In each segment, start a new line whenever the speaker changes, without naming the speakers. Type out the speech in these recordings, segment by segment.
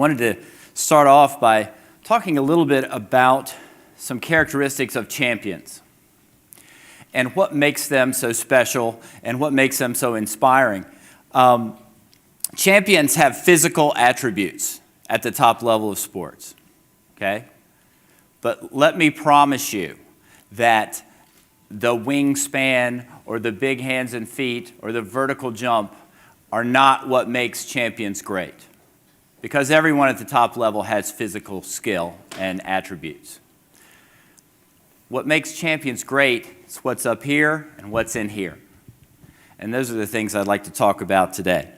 wanted to start off by talking a little bit about some characteristics of champions and what makes them so special and what makes them so inspiring. Champions have physical attributes at the top level of sports, okay? But let me promise you that the wingspan or the big hands and feet or the vertical jump are not what makes champions great, because everyone at the top level has physical skill and attributes. What makes champions great is what's up here and what's in here. And those are the things I'd like to talk about today.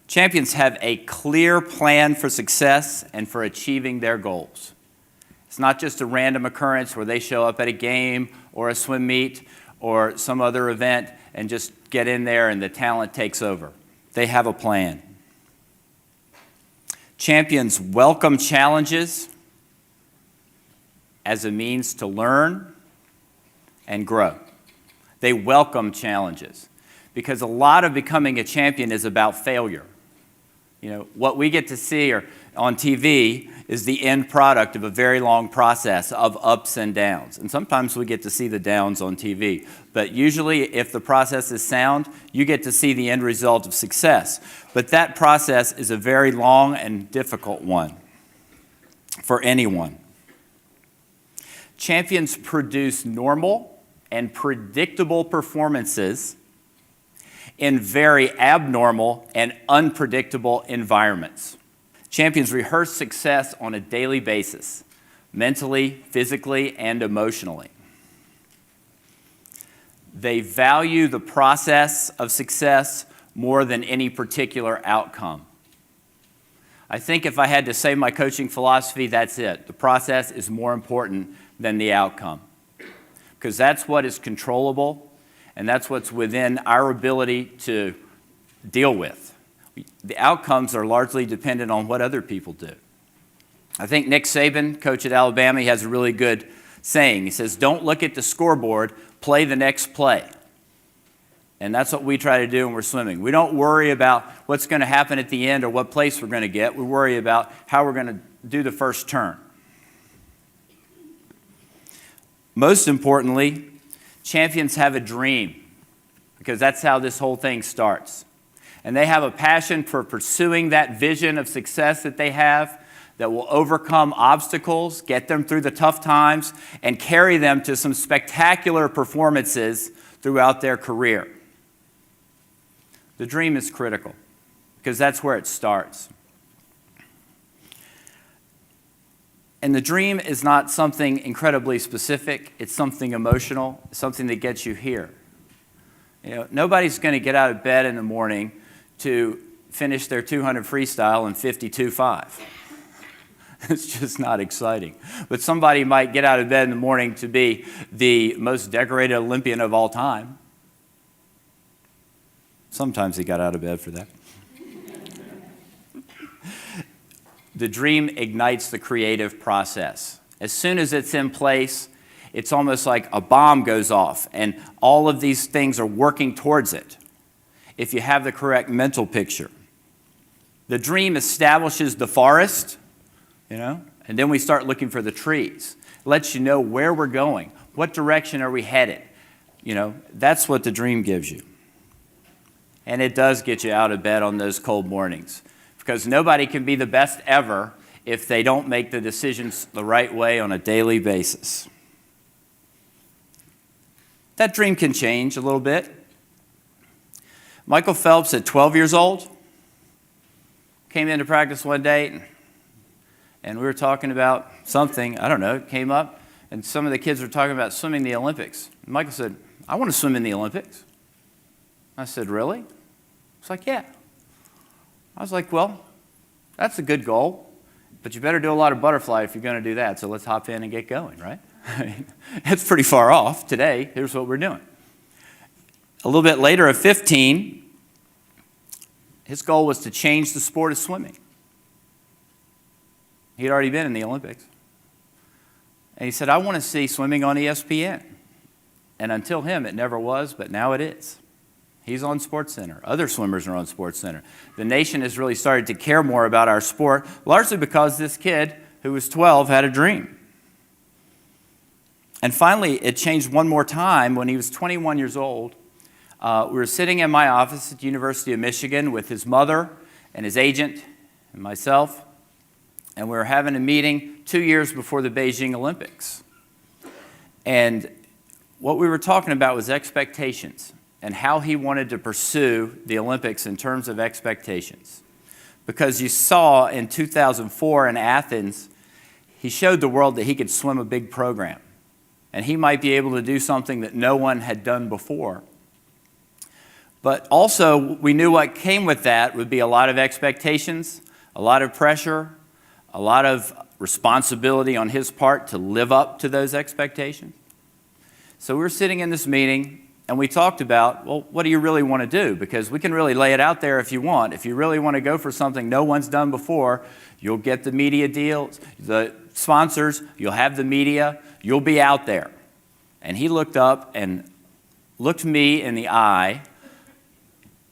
Champions have a clear plan for success and for achieving their goals. It's not just a random occurrence where they show up at a game or a swim meet or some other event and just get in there and the talent takes over. They have a plan. Champions welcome challenges as a means to learn and grow. They welcome challenges because a lot of becoming a champion is about failure. You know, what we get to see on TV is the end product of a very long process of ups and downs. And sometimes we get to see the downs on TV. But usually, if the process is sound, you get to see the end result of success. But that process is a very long and difficult one for anyone. Champions produce normal and predictable performances in very abnormal and unpredictable environments. Champions rehearse success on a daily basis, mentally, physically, and emotionally. They value the process of success more than any particular outcome. I think if I had to say my coaching philosophy, that's it. The process is more important than the outcome, because that's what is controllable and that's what's within our ability to deal with. The outcomes are largely dependent on what other people do. I think Nick Saban, coach at Alabama, he has a really good saying. He says, don't look at the scoreboard, play the next play. And that's what we try to do when we're swimming. We don't worry about what's going to happen at the end or what place we're going to get. We worry about how we're going to do the first turn. Most importantly, champions have a dream, because that's how this whole thing starts. And they have a passion for pursuing that vision of success that they have that will overcome obstacles, get them through the tough times, and carry them to some spectacular performances throughout their career. The dream is critical, because that's where it starts. And the dream is not something incredibly specific. It's something emotional, something that gets you here. You know, nobody's going to get out of bed in the morning to finish their 200 freestyle in 52.5. It's just not exciting. But somebody might get out of bed in the morning to be the most decorated Olympian of all time. Sometimes he got out of bed for that. The dream ignites the creative process. As soon as it's in place, it's almost like a bomb goes off, and all of these things are working towards it if you have the correct mental picture. The dream establishes the forest, and then we start looking for the trees. It lets you know where we're going, what direction are we headed. That's what the dream gives you. And it does get you out of bed on those cold mornings, because nobody can be the best ever if they don't make the decisions the right way on a daily basis. That dream can change a little bit. Michael Phelps, at 12 years old, came into practice one day, and we were talking about something, I don't know, it came up, and some of the kids were talking about swimming the Olympics. And Michael said, I want to swim in the Olympics. I said, really? It's like, yeah. I was like, well, that's a good goal, but you better do a lot of butterfly if you're going to do that, so let's hop in and get going, right? It's pretty far off. Today, here's what we're doing. A little bit later, at 15, his goal was to change the sport of swimming. He'd already been in the Olympics. And he said, I want to see swimming on ESPN. And until him, it never was, but now it is. He's on SportsCenter. Other swimmers are on SportsCenter. The nation has really started to care more about our sport, largely because this kid, who was 12, had a dream. And finally, it changed one more time when he was 21 years old. We were sitting in my office at the University of Michigan with his mother and his agent and myself, and we were having a meeting 2 years before the Beijing Olympics. And what we were talking about was expectations and how he wanted to pursue the Olympics in terms of expectations. Because you saw in 2004 in Athens, he showed the world that he could swim a big program. And he might be able to do something that no one had done before. But also, we knew what came with that would be a lot of expectations, a lot of pressure, a lot of responsibility on his part to live up to those expectations. So we were sitting in this meeting, and we talked about, well, what do you really want to do? Because we can really lay it out there if you want. If you really want to go for something no one's done before, you'll get the media deals, the sponsors, you'll have the media, you'll be out there. And he looked up and looked me in the eye,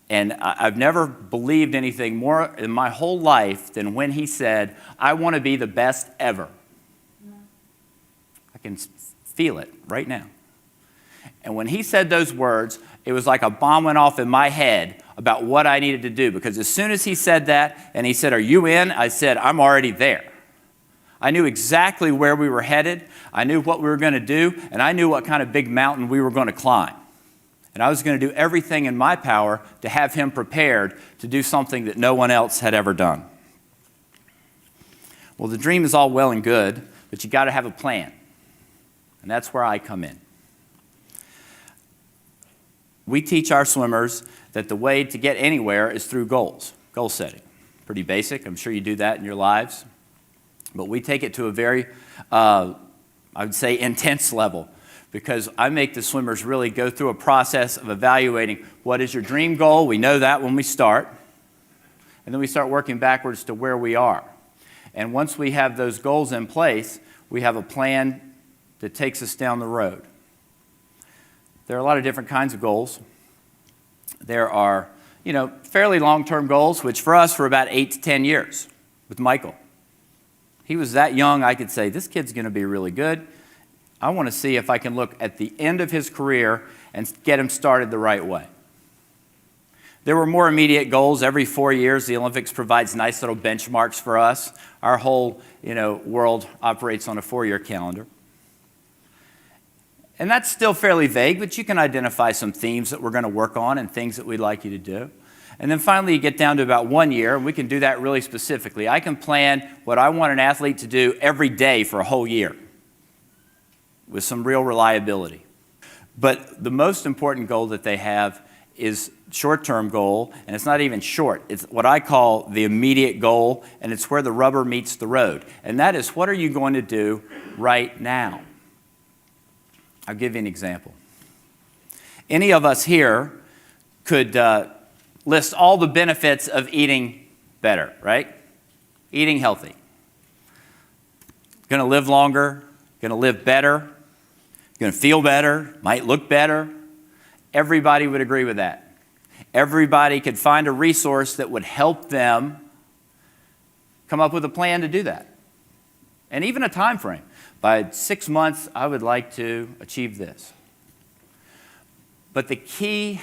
and I've never believed anything more in my whole life than when he said, I want to be the best ever. I can feel it right now. And when he said those words, it was like a bomb went off in my head about what I needed to do. Because as soon as he said that, and he said, are you in? I said, I'm already there. I knew exactly where we were headed. I knew what we were going to do. And I knew what kind of big mountain we were going to climb. And I was going to do everything in my power to have him prepared to do something that no one else had ever done. Well, the dream is all well and good, but you got to have a plan. And that's where I come in. We teach our swimmers that the way to get anywhere is through goals, goal setting. Pretty basic. I'm sure you do that in your lives. But we take it to a very, I would say, intense level, because I make the swimmers really go through a process of evaluating what is your dream goal. We know that when we start. And then we start working backwards to where we are. And once we have those goals in place, we have a plan that takes us down the road. There are a lot of different kinds of goals. There are, fairly long-term goals, which for us were about 8 to 10 years with Michael. He was that young, I could say, this kid's going to be really good. I want to see if I can look at the end of his career and get him started the right way. There were more immediate goals. Every 4 years, the Olympics provides nice little benchmarks for us. Our whole, world operates on a 4-year calendar. And that's still fairly vague, but you can identify some themes that we're going to work on and things that we'd like you to do. And then finally, you get down to about 1 year, and we can do that really specifically. I can plan what I want an athlete to do every day for a whole year with some real reliability. But the most important goal that they have is short-term goal, and it's not even short. It's what I call the immediate goal, and it's where the rubber meets the road. And that is, what are you going to do right now? I'll give you an example. Any of us here could list all the benefits of eating better, right? Eating healthy. Going to live longer, going to live better, going to feel better, might look better. Everybody would agree with that. Everybody could find a resource that would help them come up with a plan to do that. And even a time frame. By 6 months, I would like to achieve this. But the key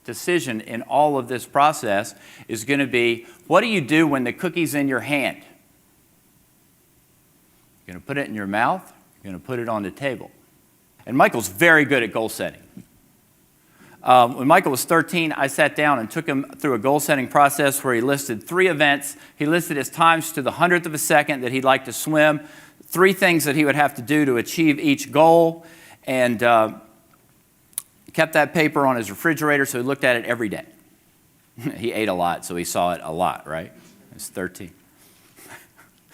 decision in all of this process is going to be, what do you do when the cookie's in your hand? You're going to put it in your mouth, you're going to put it on the table. And Michael's very good at goal setting. When Michael was 13, I sat down and took him through a goal-setting process where he listed 3 events. He listed his times to the 100th of a second that he'd like to swim, 3 things that he would have to do to achieve each goal, and kept that paper on his refrigerator, so he looked at it every day. He ate a lot, so he saw it a lot, right? He was 13.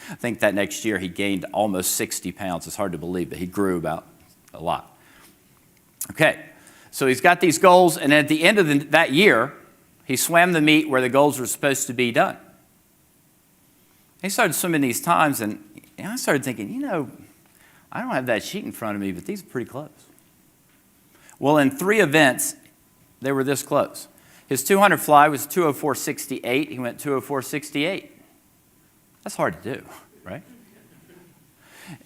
I think that next year he gained almost 60 pounds. It's hard to believe, but he grew about a lot. Okay. So he's got these goals, and at the end of that year, he swam the meet where the goals were supposed to be done. He started swimming these times, and I started thinking, I don't have that sheet in front of me, but these are pretty close. Well, in 3 events, they were this close. His 200 fly was 204.68. He went 204.68. That's hard to do, right?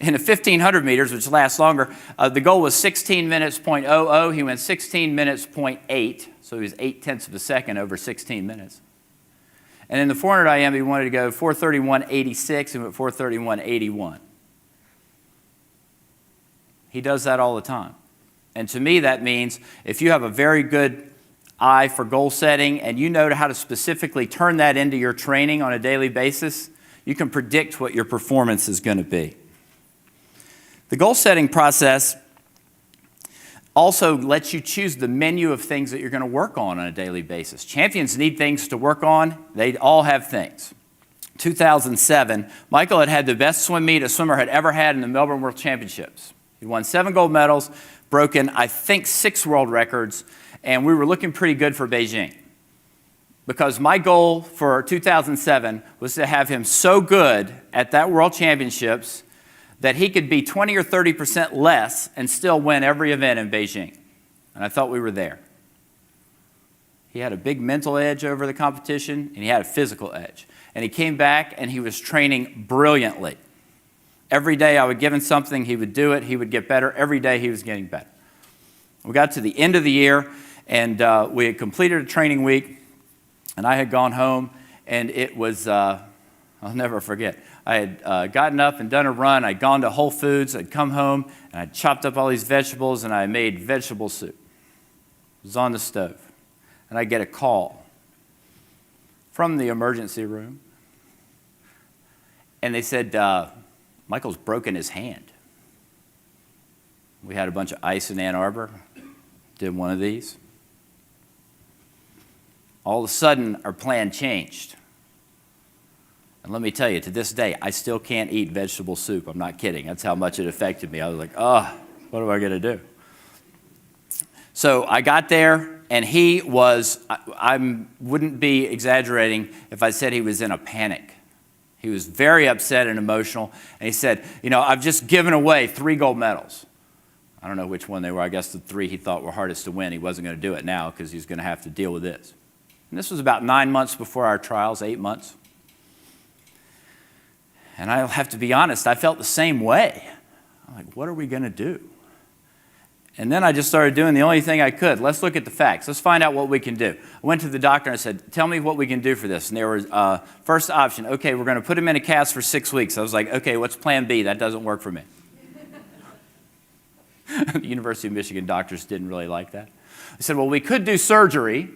In the 1,500 meters, which lasts longer, the goal was 16 minutes .00. He went 16 minutes .8, so he was 0.8 of a second over 16 minutes. And in the 400 IM, he wanted to go 4:31.86. He went 4:31.81. He does that all the time. And to me, that means if you have a very good eye for goal setting and you know how to specifically turn that into your training on a daily basis, you can predict what your performance is going to be. The goal setting process also lets you choose the menu of things that you're going to work on a daily basis. Champions need things to work on. They all have things. 2007, Michael had the best swim meet a swimmer had ever had in the Melbourne World Championships. He won 7 gold medals, broken, I think, 6 world records, and we were looking pretty good for Beijing. Because my goal for 2007 was to have him so good at that World Championships that he could be 20 or 30% less and still win every event in Beijing. And I thought we were there. He had a big mental edge over the competition, and he had a physical edge. And he came back, and he was training brilliantly. Every day I would give him something, he would do it, he would get better. Every day he was getting better. We got to the end of the year, and we had completed a training week, and I had gone home, and it was, I'll never forget. I had gotten up and done a run. I'd gone to Whole Foods. I'd come home, and I'd chopped up all these vegetables, and I made vegetable soup. It was on the stove. And I get a call from the emergency room, and they said, Michael's broken his hand. We had a bunch of ice in Ann Arbor. Did one of these. All of a sudden, our plan changed. And let me tell you, to this day, I still can't eat vegetable soup. I'm not kidding. That's how much it affected me. I was like, oh, what am I going to do? So I got there, and he was, I wouldn't be exaggerating if I said he was in a panic. He was very upset and emotional, and he said, you know, I've just given away 3 gold medals. I don't know which one they were. I guess the 3 he thought were hardest to win. He wasn't going to do it now because he's going to have to deal with this. And this was about 9 months before our trials, 8 months. And I'll have to be honest, I felt the same way. I'm like, what are we going to do? And then I just started doing the only thing I could. Let's look at the facts. Let's find out what we can do. I went to the doctor and I said, tell me what we can do for this. And there was first option, okay, we're going to put him in a cast for 6 weeks. I was like, okay, what's plan B? That doesn't work for me. The University of Michigan doctors didn't really like that. I said, well, we could do surgery,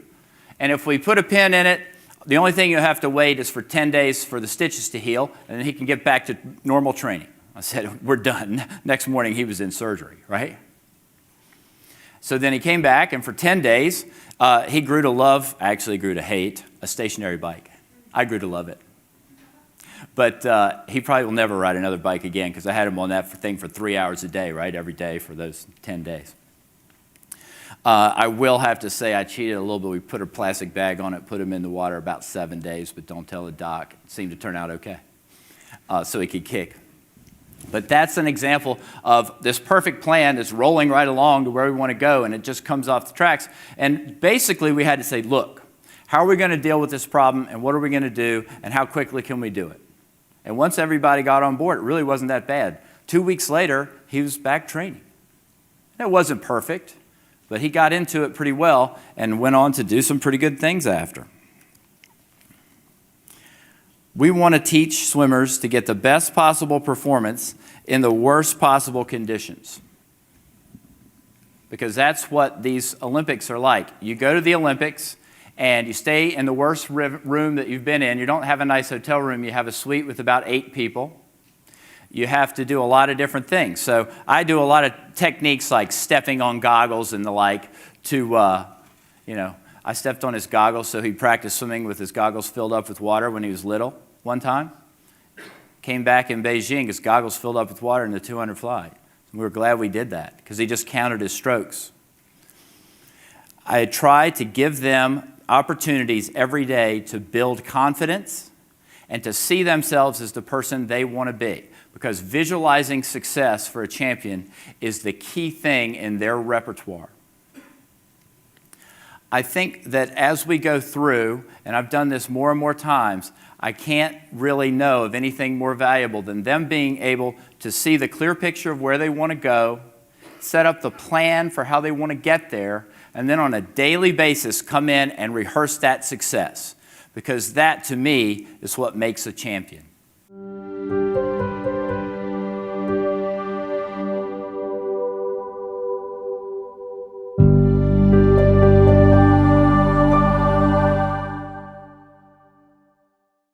and if we put a pin in it, the only thing you have to wait is for 10 days for the stitches to heal, and then he can get back to normal training. I said, we're done. Next morning, he was in surgery, right? So then he came back, and for 10 days, he grew to love, actually grew to hate, a stationary bike. I grew to love it. But he probably will never ride another bike again because I had him on that thing for 3 hours a day, right, every day for those 10 days. I will have to say I cheated a little bit. We put a plastic bag on it, put him in the water about 7 days, but don't tell the doc. It seemed to turn out okay, so he could kick. But that's an example of this perfect plan that's rolling right along to where we want to go, and it just comes off the tracks. And basically, we had to say, look, how are we going to deal with this problem, and what are we going to do, and how quickly can we do it? And once everybody got on board, it really wasn't that bad. 2 weeks later, he was back training. It wasn't perfect, but he got into it pretty well and went on to do some pretty good things after. We want to teach swimmers to get the best possible performance in the worst possible conditions. Because that's what these Olympics are like. You go to the Olympics and you stay in the worst room that you've been in. You don't have a nice hotel room. You have a suite with about 8 people. You have to do a lot of different things. So I do a lot of techniques like stepping on goggles and the like to, I stepped on his goggles so he practiced swimming with his goggles filled up with water when he was little one time. Came back in Beijing, his goggles filled up with water in the 200 fly. We were glad we did that because he just counted his strokes. I tried to give them opportunities every day to build confidence and to see themselves as the person they want to be. Because visualizing success for a champion is the key thing in their repertoire. I think that as we go through, and I've done this more and more times, I can't really know of anything more valuable than them being able to see the clear picture of where they want to go, set up the plan for how they want to get there, and then on a daily basis come in and rehearse that success. Because that, to me, is what makes a champion.